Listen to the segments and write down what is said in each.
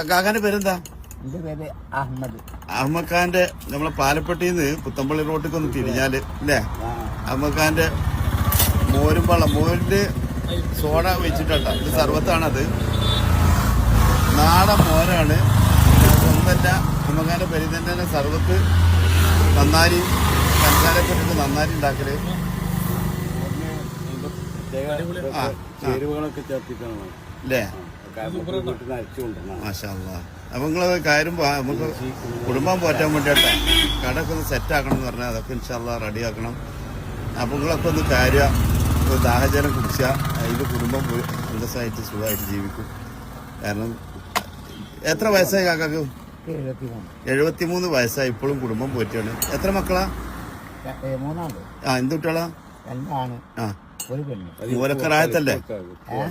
കാക്കാന്റെ പേരെന്താ? എന്റെ പേര് അഹമ്മദ്. അഹമ്മദ് ഖാന്റെ നമ്മളെ പാലപ്പെട്ടിന്ന് പുത്തമ്പള്ളി റോട്ടിലേക്ക് ഒന്ന് തിരിഞ്ഞാല് അല്ലേ, അഹമ്മദ് ഖാന്റെ മോരും വെള്ളം, മോരിന്റെ സോഡ വെച്ചിട്ടാ. ഇത് സർവത്താണത്, നാടൻ മോരാണ്. ഒന്നല്ല, അഹമ്മദ് ഖാന്റെ പേരിൽ തന്നെ സർവത്ത് നന്നാരി പഞ്ചാരൊക്കെ ഇട്ടിട്ട് നന്നാരി ഉണ്ടാക്കല്. ചേരുവകളൊക്കെ ചേർത്തിട്ടാണ് അല്ലേ? മാഷാ അല്ലാഹ്. അപ്പൊ നിങ്ങള് കയറുമ്പോ നമുക്ക് കുടുംബം പോറ്റാൻ വേണ്ടിയിട്ടാ കടയൊക്കെ ഒന്ന് സെറ്റാക്കണം എന്ന് പറഞ്ഞാൽ അതൊക്കെ ഇൻഷാ അല്ലാഹ് റെഡിയാക്കണം. അപ്പൊ നിങ്ങളൊക്കെ ഒന്ന് കാര്യ ഒരു ദാഹജലം കുടിച്ചാൽ അതിൽ കുടുംബം അന്തസ്സായിട്ട് സുഖമായിട്ട് ജീവിക്കും. കാരണം എത്ര വയസ്സായി കാക്കാക്ക്? 73 വയസ്സായി, ഇപ്പോഴും കുടുംബം പോറ്റാണ്. എത്ര മക്കളാ? 3 എന്ത് കുട്ടികളാ? 2 ആ, ഒരു പെണ്ണ്. ഓരൊക്കെ റാഹത്തല്ലേ?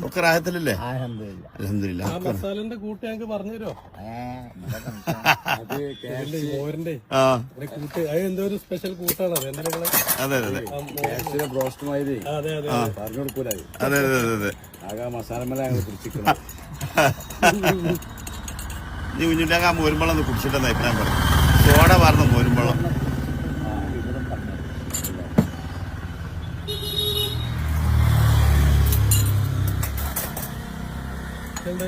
ഒക്കെ റാഹത്തല്ലേ? അൽഹംദുലില്ലാ. അൽഹംദുലില്ലാ. മസാലന്റെ കൂട്ട് ഞങ്ങൾക്ക് പറഞ്ഞുതരോ? മോരിന്റെ കൂട്ട് അത് എന്തോ ഒരു സ്പെഷ്യൽ കൂട്ടാണ് അത്. എന്താ നിങ്ങള്? അതെ അതെ അതെ ബ്രോസ്റ്റുമായി അതെ അതെ പറഞ്ഞു കൊടുക്കൂല. അതെ അതെ അതെ അതെ. ആകെ മസാലമല ഞങ്ങൾ പിടിച്ചിരിക്കുന്നത്. നീ കുഞ്ഞിട്ടാ മോരുമ്പളം ഒന്ന് കുടിച്ചിട്ടെന്ന് അഭിപ്രായം പറയും. സോഡ പറഞ്ഞ മോരുമ്പളം. എന്താ